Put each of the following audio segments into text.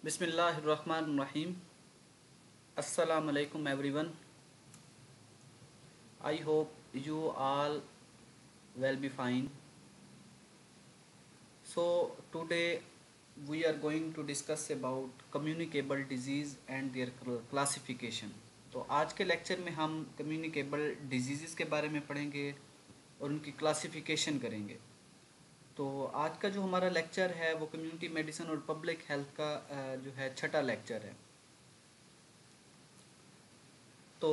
बिस्मिल्लाहिर्रहमानिर्रहीम। अस्सलाम वालेकुम everyone. I hope you all will be fine. So today we are going to discuss about communicable disease and their classification. तो आज के lecture में हम कम्युनिकेबल डिजीज़ के बारे में पढ़ेंगे और उनकी क्लासिफिकेशन करेंगे। तो आज का जो हमारा लेक्चर है वो कम्युनिटी मेडिसिन और पब्लिक हेल्थ का जो है छठा लेक्चर है। तो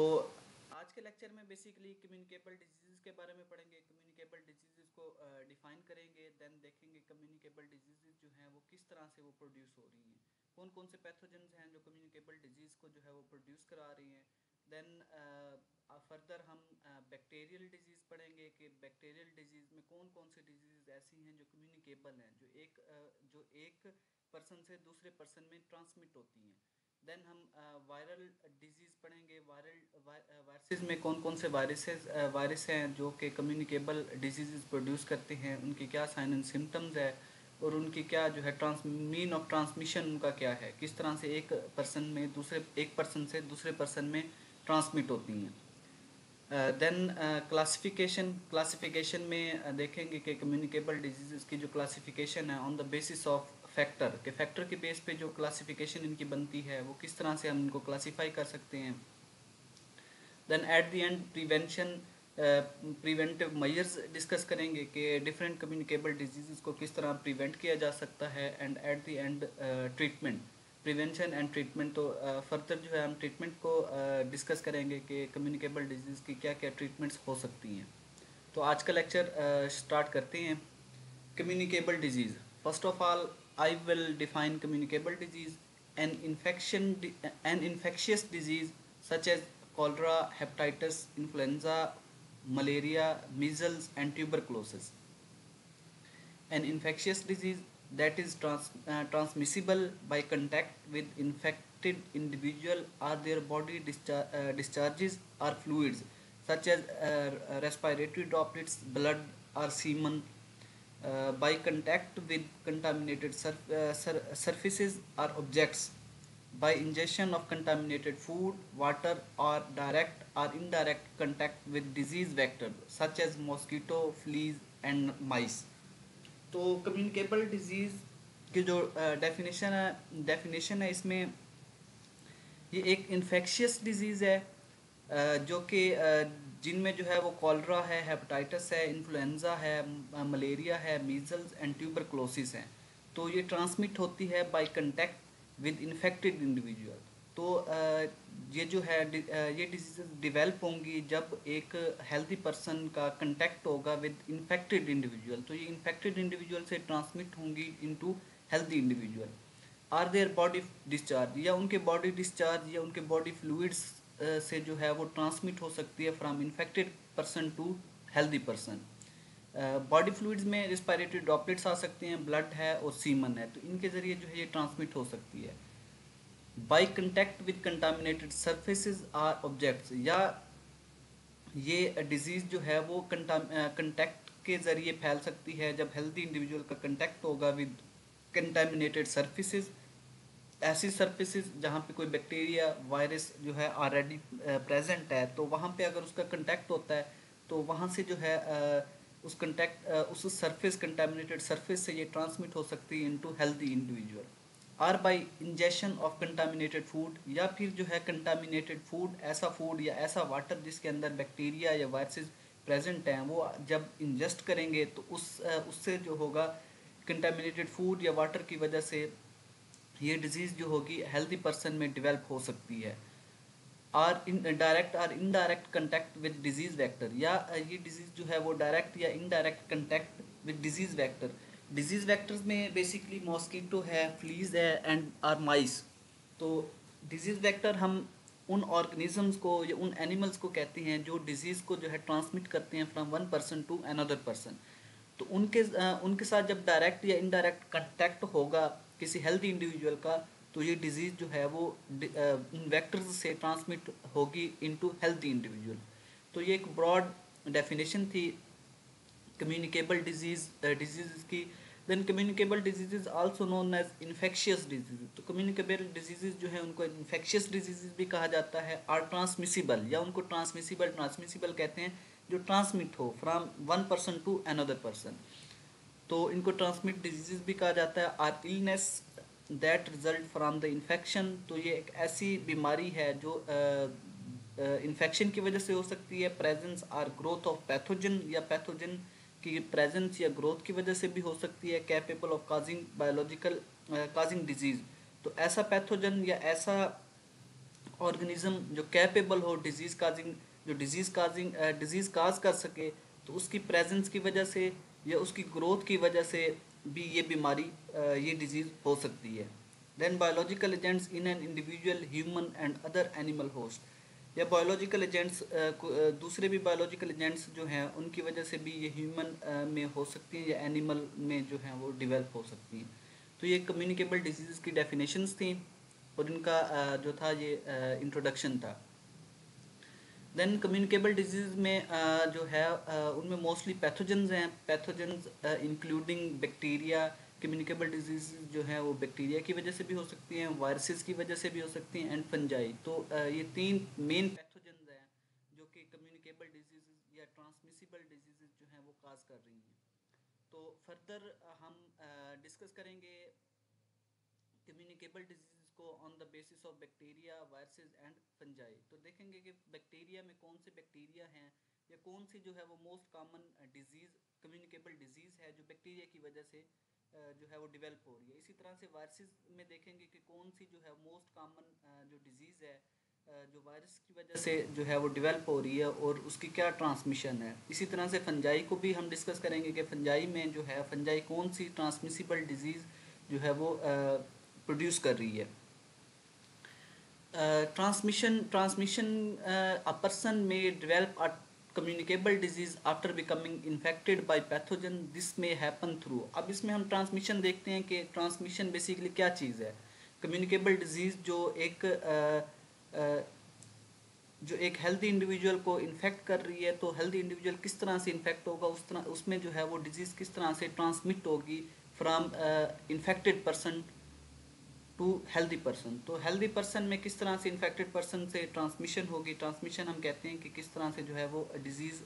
आज के लेक्चर में बेसिकली कम्युनिकेबल डिजीज़ के बारे में पढ़ेंगे, कम्युनिकेबल डिजीज़ को डिफ़ाइन करेंगे, देन देखेंगे कम्युनिकेबल डिजीज़ जो हैं वो किस तरह से वो प्रोड्यूस हो रही हैं, कौन कौन से पैथोजेंस हैं जो कम्युनिकेबल डिजीज़ को जो है वो प्रोड्यूस करा रही हैं। देन फर्दर हम बैक्टीरियल डिजीज़ पढ़ेंगे कि बैक्टीरियल डिजीज़ में कौन कौन सी डिजीज़ ऐसी हैं जो कम्युनिकेबल हैं, जो एक पर्सन से दूसरे पर्सन में ट्रांसमिट होती हैं। देन हम वायरल डिजीज़ पढ़ेंगे, वायरसेस में कौन कौन से वायरस हैं जो कि कम्युनिकेबल डिजीज़ प्रोड्यूस करते हैं, उनकी क्या साइन एंड सिम्टम्स है और उनकी क्या जो है मीन ऑफ ट्रांसमिशन उनका क्या है, किस तरह से एक पर्सन से दूसरे पर्सन में ट्रांसमिट होती हैं। देन क्लासिफिकेशन में देखेंगे कि कम्युनिकेबल डिजीज़ की जो क्लासिफिकेशन है on the basis of factor के बेस पे जो क्लासिफिकेशन इनकी बनती है वो किस तरह से हम इनको क्लासिफाई कर सकते हैं। Then at the end preventive measures discuss करेंगे कि डिफरेंट कम्युनिकेबल डिजीज़ को किस तरह प्रिवेंट किया जा सकता है। And eight the and treatment, prevention and treatment. तो फर्दर जो है हम ट्रीटमेंट को डिस्कस करेंगे कि कम्युनिकेबल डिजीज़ की क्या क्या ट्रीटमेंट्स हो सकती हैं। तो आज का लेक्चर स्टार्ट करते हैं। Communicable disease, first of all I will define communicable disease, an infectious disease such as cholera, hepatitis, influenza, malaria, measles and tuberculosis. An infectious disease that is transmissible by contact with infected individual or their body discharges or fluids such as respiratory droplets, blood or semen, by contact with contaminated surfaces or objects, by ingestion of contaminated food, water, or direct or indirect contact with disease vectors such as mosquito, fleas and mice. तो communicable disease की जो definition है इसमें ये एक infectious disease है जो कि जिनमें जो है वो कॉलरा है, हेपेटाइटिस है, इन्फ्लुएंजा है, मलेरिया है, मीजल्स एंड ट्यूबरक्लोसिस हैं। तो ये ट्रांसमिट होती है by contact with infected individual. तो ये जो है ये डिजीज़ डिवेल्प होंगी जब एक हेल्दी पर्सन का कंटेक्ट होगा विद इन्फेक्टेड इंडिविजुअल। तो ये इन्फेक्टेड इंडिविजुअल से ट्रांसमिट होंगी into healthy individual. Or their body discharge, या उनके बॉडी डिस्चार्ज या उनके बॉडी फ्लूइड्स से जो है वो ट्रांसमिट हो सकती है from infected person to healthy person. Body fluids में रिस्पायरेटरी ड्रॉपलेट्स आ सकते हैं, ब्लड है और सीमन है, तो इनके ज़रिए जो है ये ट्रांसमिट हो सकती है। By contact with contaminated surfaces or objects, या ये डिजीज़ जो है वो कंटेक्ट के ज़रिए फैल सकती है जब हेल्दी इंडिविजुअल का कंटेक्ट होगा विद कंटामिनेटेड सर्फेसिस, ऐसी सर्फेसिस जहाँ पे कोई बैक्टीरिया वायरस जो है ऑलरेडी प्रेजेंट है, तो वहाँ पे अगर उसका कंटेक्ट होता है तो वहाँ से जो है उस सरफेस कंटामिनेटेड सरफेस से ये ट्रांसमिट हो सकती है into healthy individual. Or by injection of contaminated food, या फिर जो है कंटामिनेटेड फूड, ऐसा फूड या ऐसा वाटर जिसके अंदर बैक्टीरिया या वायरसेस प्रेजेंट हैं, वो जब इंजेस्ट करेंगे तो उससे जो होगा कंटामिनेटेड फूड या वाटर की वजह से ये डिजीज़ जो होगी हेल्दी पर्सन में डेवलप हो सकती है। और डायरेक्ट और indirect contact with disease vector, या ये डिजीज़ जो है वो डायरेक्ट या indirect contact with disease vector. Disease vectors में बेसिकली मॉस्किटो है, फ्लीज है एंड आर माइस। तो डिजीज़ वेक्टर हम उन ऑर्गेनिजम्स को या उन एनिमल्स को कहते हैं जो डिजीज़ को जो है ट्रांसमिट करते हैं from one person to another person. तो उनके साथ जब डायरेक्ट या इनडायरेक्ट कंटेक्ट होगा किसी हेल्दी इंडिविजुअल का, तो ये डिजीज़ जो है वो उन वेक्टर्स से ट्रांसमिट होगी इनटू हेल्दी इंडिविजुअल। तो ये एक ब्रॉड डेफिनेशन थी कम्युनिकेबल डिजीज़ की। Then communicable diseases also known as infectious disease. तो कम्युनिकेबल डिजीजेज जो है उनको इन्फेक्शियस डिजीजेज भी कहा जाता है, और ट्रांसमिसिबल, या उनको ट्रांसमिसिबल कहते हैं, जो ट्रांसमिट हो from one person to another person. तो इनको ट्रांसमिट डिजीजेज भी कहा जाता है। Or illness that result from the infection, तो ये एक ऐसी बीमारी है जो इन्फेक्शन की वजह से हो सकती है। Presence or growth of pathogen, या पैथोजन की प्रेजेंस या ग्रोथ की वजह से भी हो सकती है। Capable of causing biological causing disease, तो ऐसा पैथोजन या ऐसा ऑर्गेनिज्म जो कैपेबल हो डिजीज काजिंग, जो डिजीज काज कर सके, तो उसकी प्रेजेंस की वजह से या उसकी ग्रोथ की वजह से भी ये बीमारी ये डिजीज हो सकती है। Then biological agents in an individual human and other animal host, या बायोलॉजिकल एजेंट्स दूसरे भी बायोलॉजिकल एजेंट्स जो हैं उनकी वजह से भी ये ह्यूमन में हो सकती हैं या एनिमल में जो हैं वो डेवलप हो सकती हैं। तो ये कम्युनिकेबल डिजीज़ की डेफिनेशंस थी और इनका जो था ये इंट्रोडक्शन था। देन कम्युनिकेबल डिजीज़ में जो है उनमें मोस्टली पैथोजेंस हैं। Pathogens including bacteria, communicable disease जो है वो बैक्टीरिया की वजह से भी हो सकती हैं, वायरसेस की वजह से भी हो सकती हैं, एंड फंजाई। तो ये तीन मेन पैथोजेंस हैं जो कि कम्युनिकेबल डिजीज़ या ट्रांसमिसिबल डिजीज़ जो हैं वो काज कर रही हैं। तो फर्दर हम डिस्कस करेंगे कम्युनिकेबल डिजीज़ को on the basis of bacteria, viruses and fungi. तो देखेंगे कि बैक्टीरिया में कौन से बैक्टीरिया हैं या कौन सी जो है वो most common disease communicable disease है जो बैक्टीरिया की वजह से जो है वो डेवलप हो रही है। इसी तरह से वायरसेस में देखेंगे कि कौन सी जो है मोस्ट कॉमन जो डिजीज़ है जो वायरस की वजह से जो है वो डेवलप हो रही है और उसकी क्या ट्रांसमिशन है। इसी तरह से फंजाई को भी हम डिस्कस करेंगे कि फंजाई में जो है फंजाई कौन सी ट्रांसमिसिबल डिजीज़ जो है वो प्रोड्यूस कर रही है। Transmission a person may develop a communicable disease after becoming infected by pathogen. This may happen through, अब इसमें हम ट्रांसमिशन देखते हैं कि ट्रांसमिशन बेसिकली क्या चीज़ है। कम्युनिकेबल डिजीज़ जो एक हेल्दी इंडिविजुअल को इन्फेक्ट कर रही है, तो हेल्दी इंडिविजुअल किस तरह से इन्फेक्ट होगा, उस तरह उसमें जो है वो डिजीज़ किस तरह से ट्रांसमिट होगी from infected person to healthy person. तो हेल्दी पर्सन में किस तरह से इन्फेक्टेड पर्सन से ट्रांसमिशन होगी। ट्रांसमिशन हम कहते हैं कि किस तरह से जो है वो डिजीज़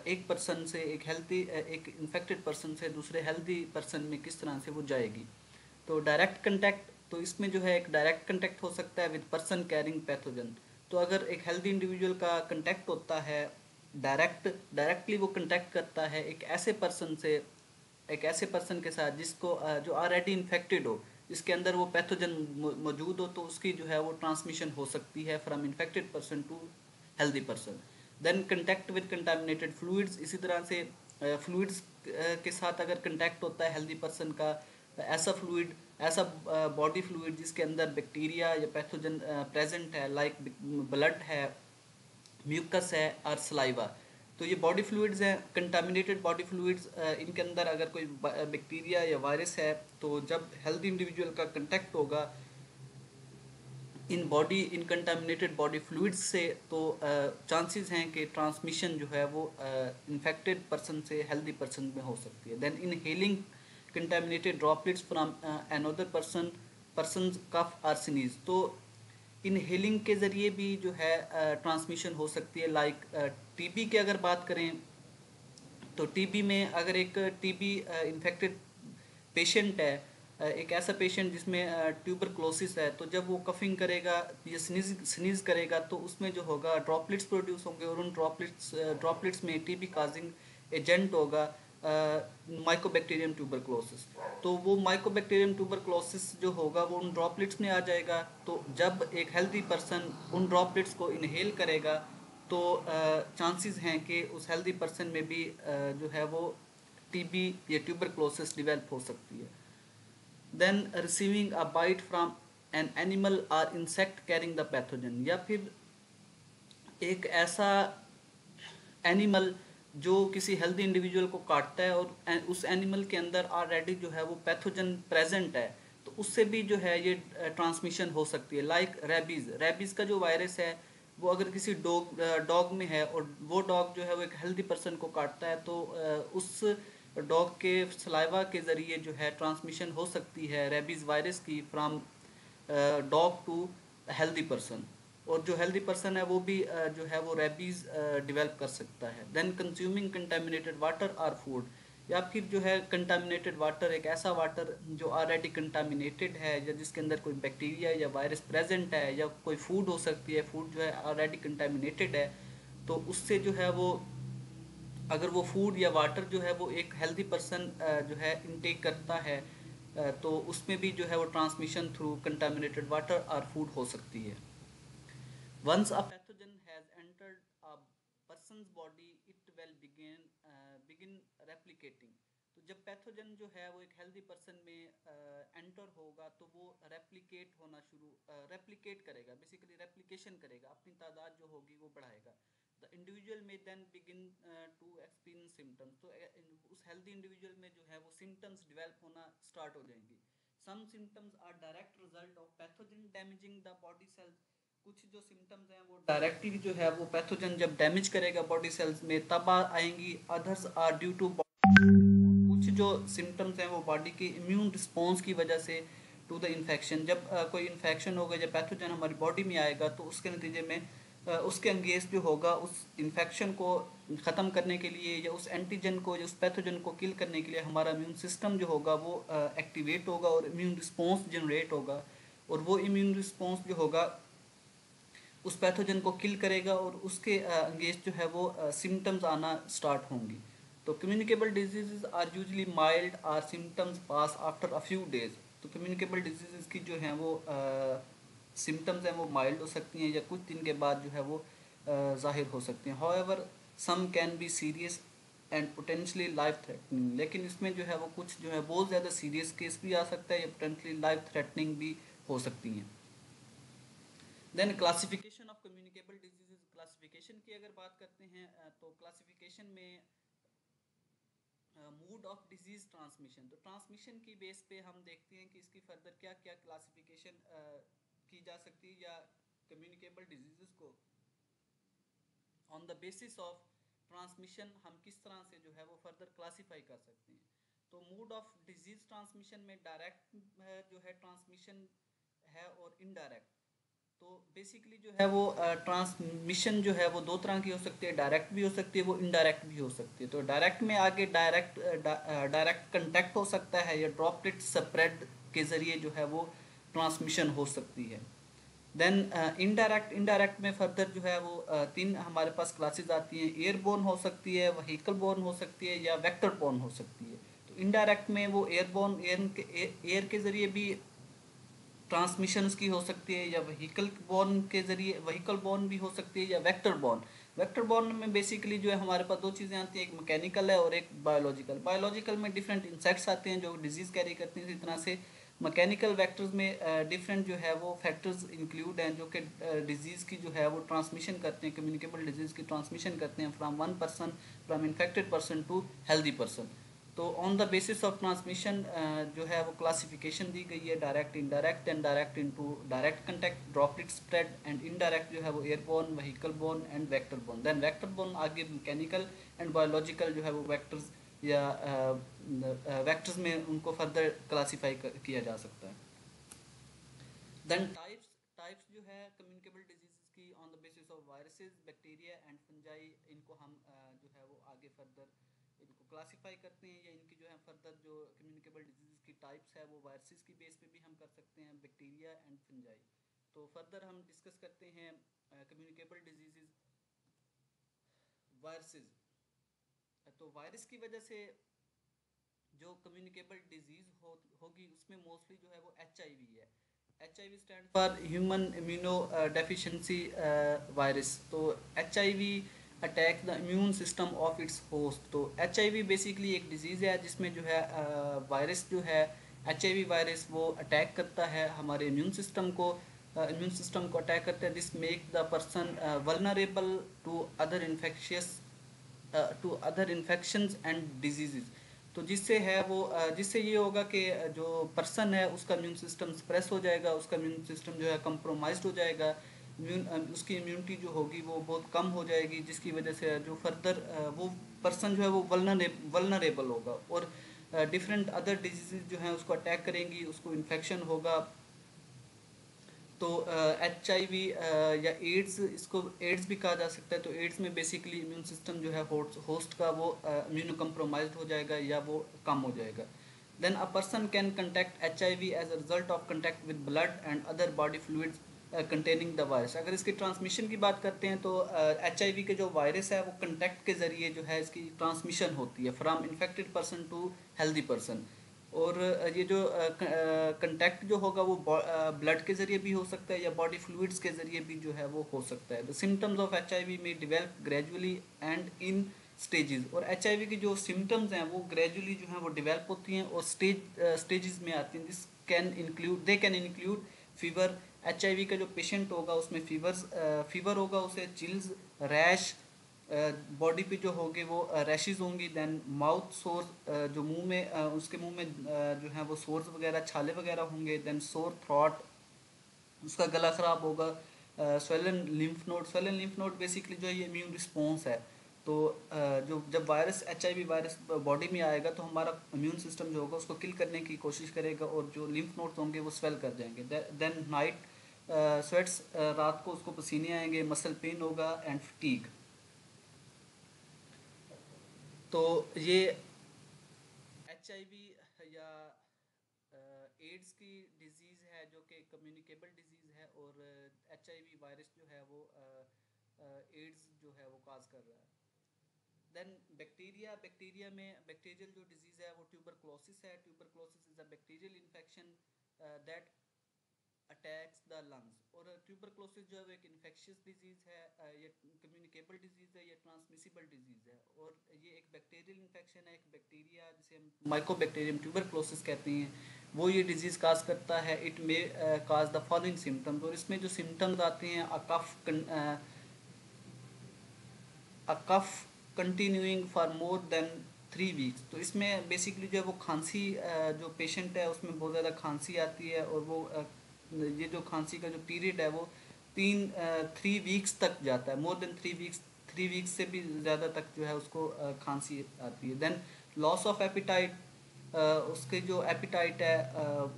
एक पर्सन से एक इन्फेक्टेड पर्सन से दूसरे हेल्दी पर्सन में किस तरह से वो जाएगी। तो डायरेक्ट कंटैक्ट, तो इसमें जो है एक डायरेक्ट कंटैक्ट हो सकता है विद पर्सन कैरिंग पैथोजन। तो अगर एक हेल्दी इंडिविजुअल का कंटैक्ट होता है डायरेक्टली वो कंटैक्ट करता है एक ऐसे पर्सन के साथ जिसको जो ऑलरेडी इन्फेक्टेड हो, जिसके अंदर वो पैथोजन मौजूद हो, तो उसकी जो है वो ट्रांसमिशन हो सकती है from infected person to healthy person. Then contact with contaminated fluids, इसी तरह से फ्लूइड्स के साथ अगर कंटैक्ट होता है हेल्दी पर्सन का, ऐसा बॉडी फ्लूइड जिसके अंदर बैक्टीरिया या पैथोजन प्रेजेंट है, लाइक ब्लड है, म्यूकस है और सलाइवा। तो ये बॉडी फ्लूइड्स हैं, कंटामिनेटेड बॉडी फ्लूइड्स, इनके अंदर अगर कोई बैक्टीरिया या वायरस है, तो जब हेल्दी इंडिविजुअल का कंटैक्ट होगा इन कंटामिनेटेड बॉडी फ्लूइड्स से, तो चांसेस हैं कि ट्रांसमिशन जो है वो इन्फेक्टेड पर्सन से हेल्दी पर्सन में हो सकती है। Then inhaling contaminated droplets from another person cough और स्नीज, तो इनहेलिंग के ज़रिए भी जो है ट्रांसमिशन हो सकती है। लाइक टीबी की अगर बात करें, तो टीबी में अगर एक टीबी इन्फेक्टेड पेशेंट है, एक ऐसा पेशेंट जिसमें ट्यूबरक्लोसिस है, तो जब वो कफिंग करेगा या स्नीज करेगा, तो उसमें जो होगा ड्रॉपलेट्स प्रोड्यूस होंगे और उन ड्रॉपलेट्स में टीबी काजिंग एजेंट होगा माइकोबैक्टीरियम ट्यूबरक्लोसिस। तो वो माइकोबैक्टीरियम ट्यूबरक्लोसिस जो होगा वो उन ड्रॉपलेट्स में आ जाएगा। तो जब एक हेल्दी पर्सन उन ड्रॉपलेट्स को इनहेल करेगा, तो चांसेस हैं कि उस हेल्दी पर्सन में भी जो है वो टीबी या ट्यूबरक्लोसिस डेवलप हो सकती है। Then receiving a bite from an animal और इंसेक्ट कैरिंग द पैथोजन, या फिर एक ऐसा एनिमल जो किसी हेल्दी इंडिविजुअल को काटता है और उस एनिमल के अंदर ऑलरेडी जो है वो पैथोजन प्रेजेंट है, तो उससे भी जो है ये ट्रांसमिशन हो सकती है। लाइक रेबीज़ का जो वायरस है, वो अगर किसी डॉग में है और वो डॉग जो है वो एक हेल्दी पर्सन को काटता है, तो उस डॉग के सलाइवा के ज़रिए जो है ट्रांसमिशन हो सकती है रेबीज़ वायरस की from dog to healthy person, और जो हेल्दी पर्सन है वो भी जो है वो रेबीज़ डेवलप कर सकता है। देन कंज्यूमिंग कंटामिनेटेड वाटर और फूड, या फिर जो है कंटामिनेटेड वाटर, एक ऐसा वाटर जो ऑलरेडी कंटामिनेटेड है या जिसके अंदर कोई बैक्टीरिया या वायरस प्रेजेंट है, या कोई फूड हो सकती है, फूड जो है ऑलरेडी कंटामिनेटेड है, तो उससे जो है वो अगर वो फूड या वाटर जो है वो एक हेल्दी पर्सन जो है इनटेक करता है, तो उसमें भी जो है वो ट्रांसमिशन थ्रू कंटामिनेटेड वाटर और फूड हो सकती है। Once a pathogen has entered a person's body, it will begin replicating. तो जब पैथोजन जो है वो एक हेल्दी पर्सन में एंटर होगा तो वो रेप्लिकेट करेगा, बेसिकली रेप्लिकेशन करेगा, अपनी तादाद जो होगी वो बढ़ाएगा। द इंडिविजुअल में then begin to experience symptoms, तो उस हेल्दी इंडिविजुअल में जो है वो सिम्टम्स डिवेल्प होना स्टार्ट हो जाएंगी। Some symptoms are direct result of pathogen damaging the body cells, कुछ जो सिम्टम्स हैं वो डायरेक्टली जो है वो पैथोजन जब डैमेज करेगा बॉडी सेल्स में तब आएंगी। अदर्स आर ड्यू टू, कुछ जो सिम्टम्स हैं वो बॉडी की इम्यून रिस्पॉन्स की वजह से टू द इन्फेक्शन, जब कोई इन्फेक्शन होगा, जब पैथोजन हमारी बॉडी में आएगा तो उसके नतीजे में उसके अंगेंस्ट जो होगा उस इन्फेक्शन को ख़त्म करने के लिए या उस एंटीजन को या उस पैथोजन को किल करने के लिए हमारा इम्यून सिस्टम जो होगा वो एक्टिवेट होगा और इम्यून रिस्पॉन्स जनरेट होगा, और वो इम्यून रिस्पॉन्स जो होगा उस पैथोजन को किल करेगा और उसके अगेंस्ट जो है वो सिम्टम्स आना स्टार्ट होंगी। तो communicable disease are usually mild or symptoms pass after a few days, तो कम्युनिकेबल डिजीज़ की जो हैं वो सिम्टम्स हैं वो माइल्ड हो सकती हैं या कुछ दिन के बाद जो है वो ज़ाहिर हो सकती हैं। However some can be serious and potentially life threatening, लेकिन इसमें जो है वो कुछ जो है बहुत ज़्यादा सीरियस केस भी आ सकता है या पोटेंशली लाइफ थ्रेटनिंग भी हो सकती हैं। Then classification of communicable diseases, classification की अगर बात करते हैं तो क्लासिफिकेशन में मूड ऑफ डिजीज ट्रांसमिशन, तो ट्रांसमिशन की बेस पे हम देखते हैं कि इसकी फर्दर क्या क्या क्लासिफिकेशन की जा सकती है, या कम्युनिकेबल डिजीजेस को on the basis of transmission हम किस तरह से जो है वो फर्दर क्लासीफाई कर सकते हैं। तो मूड ऑफ डिजीज ट्रांसमिशन में डायरेक्ट जो है ट्रांसमिशन है और इनडायरेक्ट। तो बेसिकली जो है वो ट्रांसमिशन जो है वो दो तरह की हो सकती है, डायरेक्ट भी हो सकती है, वो इनडायरेक्ट भी हो सकती है। तो डायरेक्ट में आगे डायरेक्ट कंटेक्ट हो सकता है या ड्रॉपलेट स्प्रेड के ज़रिए जो है वो ट्रांसमिशन हो सकती है। देन इनडायरेक्ट में फर्दर जो है वो तीन हमारे पास क्लासेस आती हैं, एयरबोर्न हो सकती है, व्हीकल बोर्न हो सकती है, या वेक्टर बोर्न हो सकती है। तो इनडायरेक्ट में वो एयरबोर्न एयर के ज़रिए भी ट्रांसमिशंस की हो सकती है, या व्हीकल बोर्न के ज़रिए व्हीकल बोर्न भी हो सकती है, या वेक्टर बोर्न। वेक्टर बोर्न में बेसिकली जो है हमारे पास दो चीज़ें आती हैं, एक मैकेनिकल है और एक बायोलॉजिकल। बायोलॉजिकल में डिफरेंट इंसेक्ट्स आते हैं जो डिजीज़ कैरी करते हैं, इसी तरह से मैकेनिकल वेक्टर्स में डिफरेंट जो है वो फैक्टर्स इंक्लूड हैं जो कि डिजीज़ की जो है वो ट्रांसमिशन करते हैं, कम्युनिकेबल डिजीज़ की ट्रांसमिशन करते हैं from one person, from infected person to healthy person. तो on the basis of transmission जो है वो क्लासिफिकेशन दी गई है, direct, indirect and direct into direct contact, droplet spread, and indirect जो है वो airborne, vehicle borne and vector borne. Then vector borne आगे मैकेनिकल एंड बायोलॉजिकल जो है वो वेक्टर्स या वेक्टर्स में उनको फर्दर क्लासीफाई किया जा सकता है। देन टाइप्स टाइप्स जो है कम्युनिकेबल डिजीज़ की on the basis of viruses, bacteria and fungi, इनको हम जो है वो आगे फर्दर इनको क्लासीफाई करते हैं, या इनकी जो है फर्दर जो कम्युनिकेबल डिजीज़ की टाइप्स है वो वायरसेस की बेस पे भी हम कर सकते हैं, बैक्टीरिया एंड फंजाई। तो फर्दर हम डिस्कस करते हैं कम्युनिकेबल डिजीज़ वायरसेस। तो वायरस की वजह से जो कम्युनिकेबल डिजीज़ होगी उसमें मोस्टली जो है वो HIV है। HIV stand for human immuno deficiency virus. तो HIV attack the immune system of its host. तो HIV बेसिकली एक डिजीज़ है जिसमें जो है वायरस जो है HIV वायरस वो अटैक करता है हमारे इम्यून सिस्टम को अटैक करता है, this make the person vulnerable to other infectious to other infections and disease. तो जिससे ये होगा कि जो पर्सन है उसका इम्यून सिस्टम स्प्रेस हो जाएगा, उसका इम्यून सिस्टम जो है कंप्रोमाइज्ड हो जाएगा, उसकी इम्यूनिटी जो होगी वो बहुत कम हो जाएगी, जिसकी वजह से जो फर्दर वो पर्सन जो है वो वल्नरेबल होगा, और डिफरेंट अदर डिजीज़ जो हैं उसको अटैक करेंगी, उसको इन्फेक्शन होगा। तो HIV या एड्स, इसको एड्स भी कहा जा सकता है। तो एड्स में बेसिकली इम्यून सिस्टम जो है होस्ट का वो इम्यूनो कम्प्रोमाइज्ड हो जाएगा या वो कम हो जाएगा। Then a person can contact HIV as a result of contact with blood and other body fluids containing the virus. अगर इसकी ट्रांसमिशन की बात करते हैं तो HIV के जो वायरस है वो कंटैक्ट के ज़रिए जो है इसकी ट्रांसमिशन होती है from infected person to healthy person. और ये जो कंटैक्ट जो होगा वो ब्लड के ज़रिए भी हो सकता है या बॉडी फ्लूइड्स के ज़रिए भी जो है वो हो सकता है। द सिम्टम्स ऑफ HIV में develop gradually and in stages. और HIV की जो सिम्टम्स हैं वो ग्रेजुअली जो है वो डेवलप होती हैं और स्टेजेस में आती हैं। This can include fever. HIV का जो पेशेंट होगा उसमें फीवर होगा, उसे चिल्स, रैश, बॉडी पे जो होंगे वो रैशेज होंगी। देन माउथ सोर, जो मुंह में उसके मुंह में जो है वो सोर्स वगैरह, छाले वगैरह होंगे। देन सोर थ्रॉट, उसका गला ख़राब होगा। स्वेलन लिम्फ नोड बेसिकली जो है ये इम्यून रिस्पॉन्स है। तो जो जब HIV वायरस बॉडी में आएगा तो हमारा इम्यून सिस्टम जो होगा उसको किल करने की कोशिश करेगा और जो लिम्फ नोड्स होंगे वो स्वेल कर जाएंगे। देन नाइट स्वेट्स, रात को उसको पसीने आएंगे, मसल पेन होगा एंड फटीग। तो ये HIV या एड्स की डिजीज़ है जो कि कम्युनिकेबल डिजीज़ है, और HIV वायरस जो है वो एड्स जो है वो काज कर रहा है। देन बैक्टीरिया में बैक्टीरियल जो डिजीज़ है वो ट्यूबरक्लोसिस है। Tuberculosis is a bacterial infection that attacks the lungs. और ट्यूबरक्लोसिस जो है वो एक इन्फेक्शियस डिजीज़ है, ये कम्युनिकेबल डिजीज़ है, ये ट्रांसमिसिबल डिजीज़ है। और ये एक बैक्टीरियल इन्फेक्शन है, एक बैक्टीरिया जिसे हम माइकोबैक्टीरियम ट्यूबरक्लोसिस कहते हैं, वो ये डिजीज़ काज करता है। It may cause the following symptoms. और इसमें जो सिम्टम्स आते हैं, a cough continuing for more than 3 weeks. तो इसमें बेसिकली जो है वो खांसी, जो पेशेंट है उसमें बहुत ज़्यादा खांसी आती है, और वो ये जो खांसी का जो पीरियड है वो 3 वीक्स तक जाता है, मोर देन 3 वीक्स, 3 वीक्स से भी ज़्यादा तक जो है उसको खांसी आती है। देन लॉस ऑफ एपिटाइट, उसके जो एपिटाइट है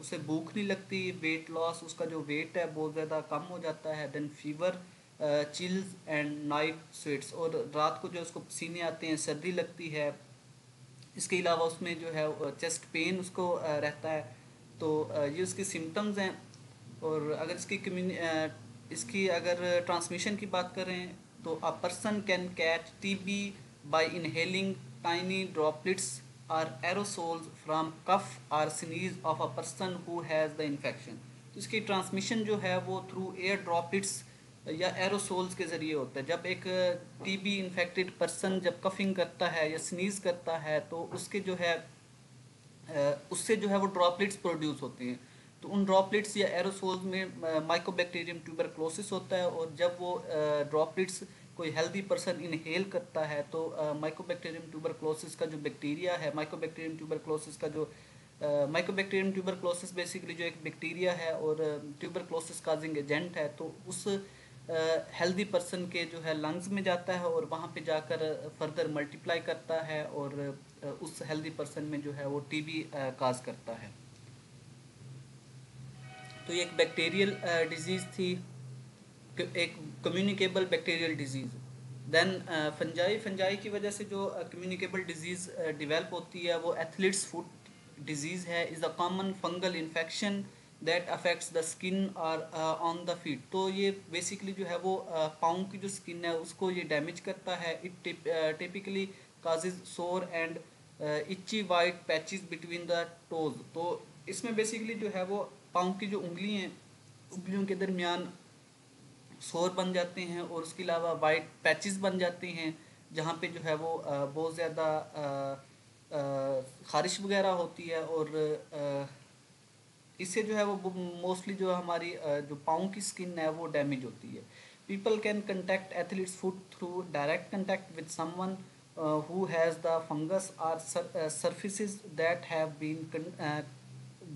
उसे भूख नहीं लगती। वेट लॉस, उसका जो वेट है बहुत ज़्यादा कम हो जाता है। Then fever, chills and night sweats, और रात को जो उसको पसीने आते हैं, सर्दी लगती है। इसके अलावा उसमें जो है चेस्ट पेन उसको रहता है। तो ये उसके सिम्टम्स हैं। और अगर इसकी अगर ट्रांसमिशन की बात करें तो अ person can catch TB bye inhaling tiny droplets और एरोसोल्स फ्रॉम कफ और sneeze of a person who has the infection. तो इसकी ट्रांसमिशन जो है वो थ्रू एयर ड्रॉपलेट्स या एरोसोल्स के ज़रिए होता है। जब एक TB इन्फेक्टेड पर्सन जब कफिंग करता है या स्नीज करता है तो उसके जो है उससे जो है वो ड्रॉपलेट्स प्रोड्यूस होते हैं। तो उन ड्रॉपलेट्स या एरोसोल्स में माइकोबैक्टीरियम ट्यूबरक्लोसिस होता है। और जब वो ड्रॉपलेट्स कोई हेल्दी पर्सन इनहेल करता है तो माइकोबैक्टीरियम ट्यूबरक्लोसिस का जो बैक्टीरिया है, माइकोबैक्टीरियम ट्यूबरक्लोसिस बेसिकली जो एक बैक्टीरिया है और ट्यूबरक्लोसिस काजिंग एजेंट है, तो उस हेल्दी पर्सन के जो है लंग्स में जाता है और वहाँ पे जाकर फर्दर मल्टीप्लाई करता है और उस हेल्दी पर्सन में जो है वो TB काज करता है। तो ये एक बैक्टीरियल डिजीज़ थी, एक communicable bacterial disease. Then fungi की वजह से जो कम्युनिकेबल डिजीज़ डेवलप होती है वो एथलीट्स फुट डिजीज़ है। Is a common fungal infection that affects the skin और ऑन द फीट। तो ये बेसिकली जो है वो पाँव की जो स्किन है उसको ये डैमेज करता है। इट टिपिकली काजेज सोर एंड इच्ची white patches between the toes. तो इसमें बेसिकली जो है वो पाँव की जो उंगलियों के दरमियान सोर बन जाते हैं और उसके अलावा वाइट पैचेस बन जाते हैं जहाँ पे जो है वो बहुत ज़्यादा ख़ारिश वगैरह होती है। और इससे जो है वो मोस्टली जो हमारी जो पाँव की स्किन है वो डैमेज होती है। People can contact athlete's foot through direct contact with someone who has the fungus or surfaces that have been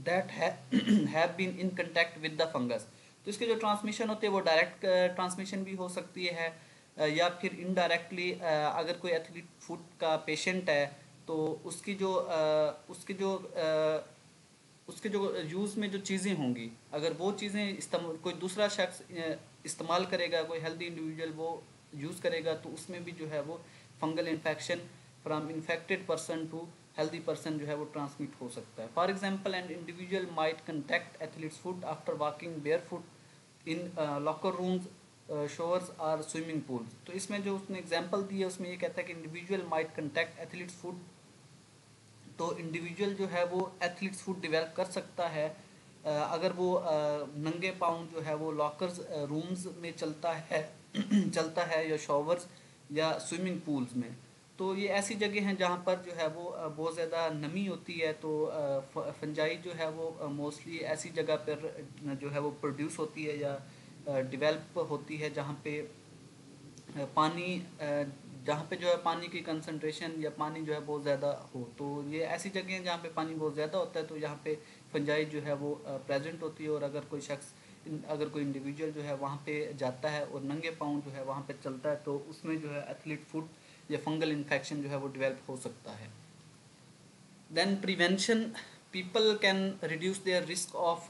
that have been in contact with the fungus। तो इसके जो ट्रांसमिशन होते हैं वो डायरेक्ट ट्रांसमिशन भी हो सकती है, या फिर इनडायरेक्टली अगर कोई एथलीट फुट का पेशेंट है तो उसकी जो उसके जो यूज़ में जो चीज़ें होंगी, अगर वो चीज़ें कोई दूसरा शख्स इस्तेमाल करेगा, कोई हेल्दी इंडिविजुअल वो यूज़ करेगा, तो उसमें भी जो है वो fungal infection from infected person to healthy person जो है वो ट्रांसमिट हो सकता है। For example an individual might contact athlete's foot after walking bare foot in locker rooms, showers और स्विमिंग पूल्स। तो इसमें जो उसने एग्जांपल दी है उसमें ये कहता है कि individual might contact athlete's foot, तो इंडिविजुअल जो है वो एथलीट्स फुट डेवलप कर सकता है अगर वो नंगे पाँव जो है वो लॉकर्स रूम्स में चलता है चलता है, या शॉवर्स या स्विमिंग पूल्स में। तो ये ऐसी जगह हैं जहाँ पर जो है वो बहुत ज़्यादा नमी होती है, तो फंजाई जो है वो मोस्टली ऐसी जगह पर जो है वो प्रोड्यूस होती है या डेवलप होती है जहाँ पे पानी जहाँ पे जो है पानी की कंसंट्रेशन या पानी जो है बहुत ज़्यादा हो। तो ये ऐसी जगह हैं जहाँ पे पानी बहुत ज़्यादा होता है, तो यहाँ पे फंजाई जो है वो प्रेजेंट होती है। और अगर कोई शख्स अगर कोई इंडिविजुअल जो है वहाँ पे जाता है और नंगे पाँव जो है वहाँ पे चलता है, तो उसमें जो है एथलीट फुट या फंगल इन्फेक्शन जो है वो डेवलप हो सकता है। Then prevention, people can reduce their risk of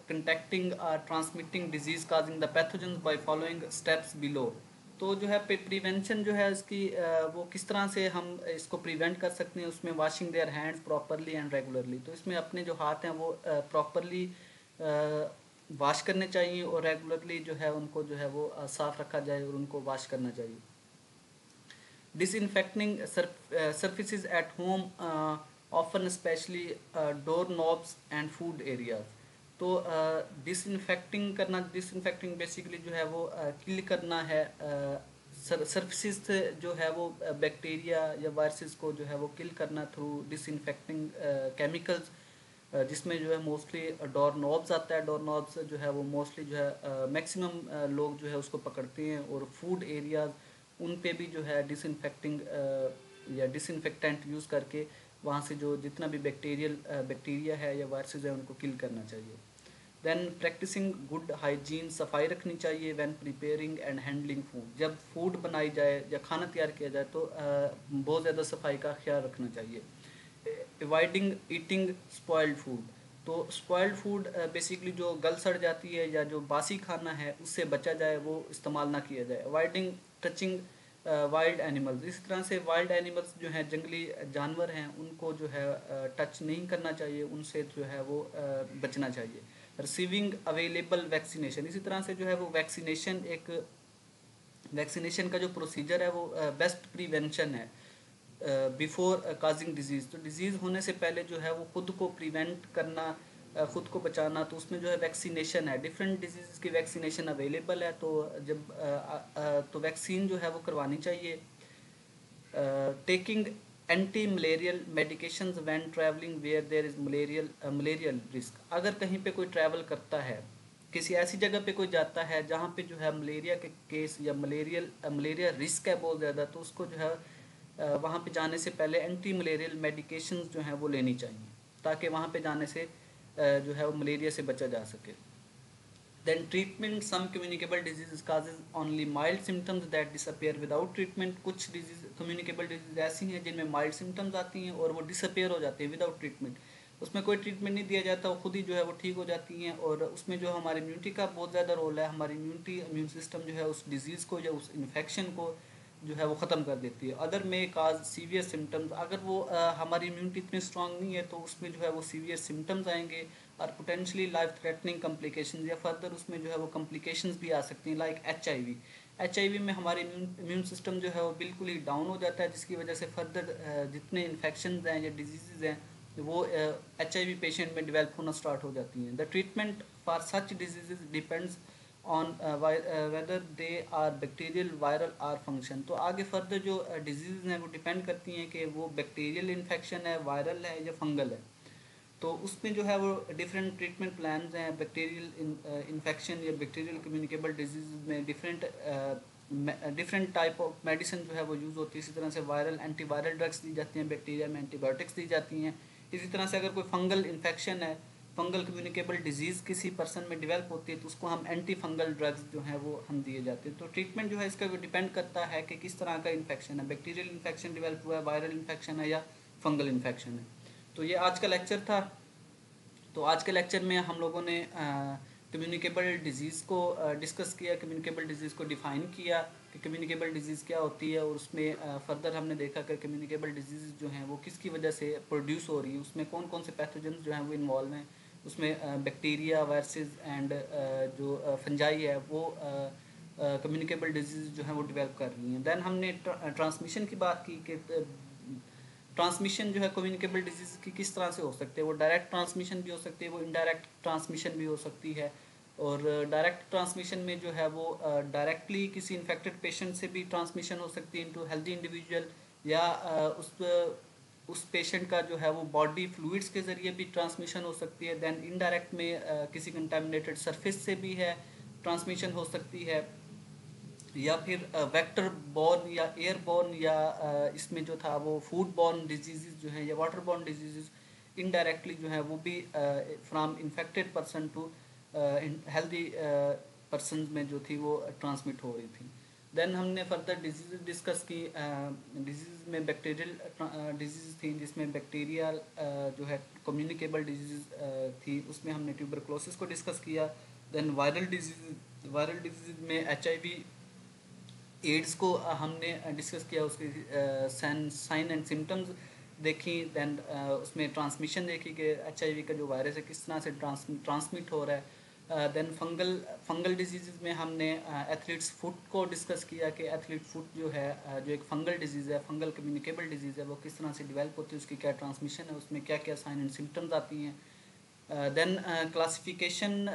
contacting or transmitting disease causing the pathogens by following steps below. तो जो है प्रिवेंशन जो है इसकी वो किस तरह से हम इसको प्रिवेंट कर सकते हैं, उसमें washing their hands properly and regularly. तो इसमें अपने जो हाथ हैं वो प्रॉपरली वॉश करने चाहिए और रेगुलरली जो है उनको जो है वो साफ़ रखा जाए और उनको वॉश करना चाहिए। Disinfecting surfaces at home, often especially door knobs and food areas. तो डिसइंफेक्टिंग करना, डिसइंफेक्टिंग बेसिकली जो है वो किल करना है सरफेसेस से जो है वो बैक्टीरिया या वायरसेस को जो है वो किल करना थ्रू डिसइंफेक्टिंग केमिकल्स, जिसमें जो है मोस्टली डोर नॉब्स आता है। डोर नॉब्स जो है वो मोस्टली जो है मैक्सिमम लोग जो है उसको पकड़ते हैं। और फूड एरियाज उन पे भी जो है डिसइंफेक्टिंग या डिसइंफेक्टेंट यूज़ करके वहाँ से जो जितना भी बैक्टीरिया है या वायरसेस है उनको किल करना चाहिए। देन प्रैक्टिसिंग गुड हाइजीन, सफाई रखनी चाहिए when preparing and handling food. जब फूड बनाई जाए या खाना तैयार किया जाए तो बहुत ज़्यादा सफाई का ख्याल रखना चाहिए। अवॉइडिंग ईटिंग स्पॉइल्ड फूड, तो स्पॉइल्ड फूड बेसिकली जो गल सड़ जाती है या जो बासी खाना है उससे बचा जाए, वो इस्तेमाल ना किया जाए। अवॉइडिंग टचिंग वाइल्ड एनिमल्स, इस तरह से वाइल्ड एनिमल्स जो हैं, जंगली जानवर हैं, उनको जो है टच नहीं करना चाहिए, उनसे जो है वो बचना चाहिए। रिसीविंग अवेलेबल वैक्सीनेशन, इसी तरह से जो है वो वैक्सीनेशन का जो प्रोसीजर है वो बेस्ट प्रिवेंशन है बिफोर काजिंग डिजीज़। तो डिजीज़ होने से पहले जो है वो खुद को प्रिवेंट करना, ख़ुद को बचाना, तो उसमें जो है वैक्सीनेशन है। डिफरेंट डिजीज़ की वैक्सीनेशन अवेलेबल है, तो जब तो वैक्सीन जो है वो करवानी चाहिए। Taking anti malarial medications when travelling where there is malarial risk, अगर कहीं पे कोई ट्रैवल करता है, किसी ऐसी जगह पे कोई जाता है जहाँ पे जो है मलेरिया के केस या मलेरिया रिस्क है बहुत ज़्यादा, तो उसको जो है वहाँ पे जाने से पहले एंटी मलेरियल मेडिकेशंस जो हैं वो लेनी चाहिए, ताकि वहाँ पे जाने से जो है वो मलेरिया से बचा जा सके। Then treatment, some communicable diseases causes only mild symptoms that disappear without treatment। कुछ डिजीज कम्युनिकेबल डिजीज ऐसी हैं जिनमें माइल्ड सिम्टम्स आती हैं और वो डिसअपेयर हो जाती हैं विदाउट ट्रीटमेंट। उसमें कोई ट्रीटमेंट नहीं दिया जाता, वो खुद ही जो है वो ठीक हो जाती हैं। और उसमें जो हमारी इम्यूनिटी का बहुत ज़्यादा रोल है। हमारी इम्यून सिस्टम जो है उस डिज़ीज़ को या उस इन्फेक्शन को जो है वो ख़त्म कर देती है। अदर में काज सीवियर सिम्टम्स, अगर वो हमारी इम्यूनिटी इतनी स्ट्रांग नहीं है तो उसमें जो है वो सीवियर सिम्टम्स आएंगे और पोटेंशली लाइफ थ्रेटनिंग कम्प्लिकेशंस, या फर्दर उसमें जो है वो कम्प्लिकेशंस भी आ सकती हैं, लाइक एचआईवी में हमारी इम्यून सिस्टम जो है वो बिल्कुल ही डाउन हो जाता है, जिसकी वजह से फर्दर जितने इन्फेक्शन हैं या डिजीज़ हैं वो एचआईवी पेशेंट में डेवलप होना स्टार्ट हो जाती हैं। The treatment for such disease depends on whether they are bacterial, viral or function. तो आगे फर्दर जो डिजीज़ हैं वो डिपेंड करती हैं कि वो बैक्टीरियल इन्फेक्शन है, वायरल है या फंगल है। तो उसमें जो है वो डिफरेंट ट्रीटमेंट प्लान्स हैं। बैक्टीरियल इन्फेक्शन या बैक्टीरियल कम्युनिकेबल डिजीज़ में डिफरेंट टाइप ऑफ मेडिसिन जो है वो यूज़ होती है। इसी तरह से वायरल एंटीवायरल ड्रग्स दी जाती हैं, बैक्टीरिया में एंटीबायोटिक्स दी जाती हैं। इसी तरह से अगर कोई फंगल इन्फेक्शन है, फंगल कम्युनिकेबल डिजीज़ किसी पर्सन में डेवलप होती है तो उसको हम एंटी फंगल ड्रग्स जो हैं वो हम दिए जाते हैं। तो ट्रीटमेंट जो है इसका डिपेंड करता है कि किस तरह का इन्फेक्शन है, बैक्टीरियल इन्फेक्शन डेवलप हुआ है, वायरल इन्फेक्शन है या फंगल इन्फेक्शन है। तो ये आज का लेक्चर था। तो आज के लेक्चर में हम लोगों ने कम्युनिकेबल डिजीज़ को डिस्कस किया, कम्युनिकेबल डिजीज़ को डिफ़ाइन किया कि कम्युनिकेबल डिजीज़ क्या होती है, और उसमें फर्दर हमने देखा कि कम्युनिकेबल डिजीज़ जो हैं वो किसकी वजह से प्रोड्यूस हो रही हैं, उसमें कौन कौन से पैथोजेंस जो हैं वो इन्वॉल्व हैं, उसमें बैक्टीरिया, वायरसेस एंड जो फंजाई है वो कम्युनिकेबल डिजीज़ जो हैं वो डेवलप कर रही हैं। दैन हमने ट्रांसमिशन की बात की कि ट्रांसमिशन जो है कम्युनिकेबल डिजीज़ की किस तरह से हो सकते हैं। वो डायरेक्ट ट्रांसमिशन भी हो सकती है, वो इनडायरेक्ट ट्रांसमिशन भी हो सकती है। और डायरेक्ट ट्रांसमिशन में जो है वो डायरेक्टली किसी इन्फेक्टेड पेशेंट से भी ट्रांसमिशन हो सकती है इनटू हेल्दी इंडिविजुअल, या उस पेशेंट का जो है वो बॉडी फ्लूइड्स के ज़रिए भी ट्रांसमिशन हो सकती है। दैन इनडायरेक्ट में किसी कंटामिनेटेड सरफेस से भी है ट्रांसमिशन हो सकती है, या फिर वेक्टर बॉर्न या एयर बॉर्न, या इसमें जो था वो फूड बॉर्न डिजीज़ जो हैं या वाटर बॉर्न डिजीज़ इनडायरेक्टली जो है वो भी from infected person to healthy person में जो थी वो ट्रांसमिट हो रही थी। देन हमने फर्दर डिजीज़ डिस्कस की। डिजीज़ में बैक्टीरियल डिजीज़ थी जिसमें बैक्टीरिया जो है कम्युनिकेबल डिजीज़ थी, उसमें हमने ट्यूबरक्लोसिस को डिस्कस किया। देन वायरल डिजीज़ में HIV एड्स को हमने डिस्कस किया, उसके साइन एंड सिम्टम्स देखी। दैन उसमें ट्रांसमिशन देखी कि HIV का जो वायरस है किस तरह से ट्रांसमिट हो रहा है। देन फंगल डिजीज़ में हमने एथलीट्स फुट को डिस्कस किया कि एथलीट फुट जो है जो एक फंगल डिजीज़ है, फंगल कम्युनिकेबल डिजीज़ है, वो किस तरह से डेवलप होती है, उसकी क्या ट्रांसमिशन है, उसमें क्या क्या साइन एंड सिम्टम्स आती हैं। देन क्लासिफिकेशन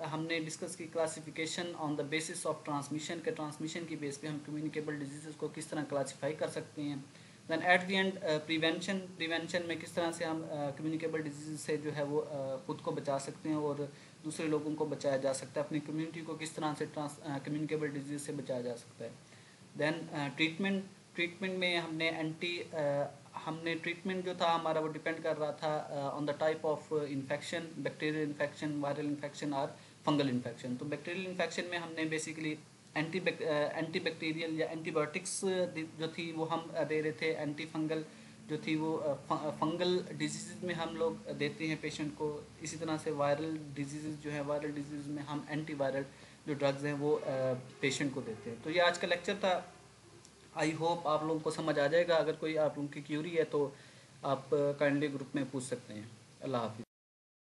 हमने डिस्कस की, classification on the basis of transmission के ट्रांसमिशन की बेस पे हम कम्युनिकेबल डिजीज़ को किस तरह क्लासीफाई कर सकते हैं। Then at the end prevention में किस तरह से हम कम्युनिकेबल डिजीज़ से जो है वो खुद को बचा सकते हैं और दूसरे लोगों को बचाया जा सकता है, अपनी कम्युनिटी को किस तरह से कम्युनिकेबल डिजीज़ से बचाया जा सकता है। देन ट्रीटमेंट में हमने ट्रीटमेंट जो था हमारा वो डिपेंड कर रहा था on the type of infection, bacterial infection, viral infection और फंगल इन्फेक्शन। तो बैक्टीरियल इन्फेक्शन में हमने बेसिकली एंटी बैक्टीरियल या एंटीबायोटिक्स जो थी वो हम दे रहे थे। एंटी फंगल जो थी वो फंगल डिजीज़ में हम लोग देते हैं पेशेंट को। इसी तरह से वायरल डिजीज़ जो है, वायरल डिजीज़ में हम एंटी वायरल जो ड्रग्स हैं वो पेशेंट को देते हैं। तो ये आज का लेक्चर था। आई होप आप लोगों को समझ आ जाएगा। अगर कोई आप लोगों की क्यूरी है तो आप काइंडली ग्रुप में पूछ सकते हैं। अल्लाह हाफिज़।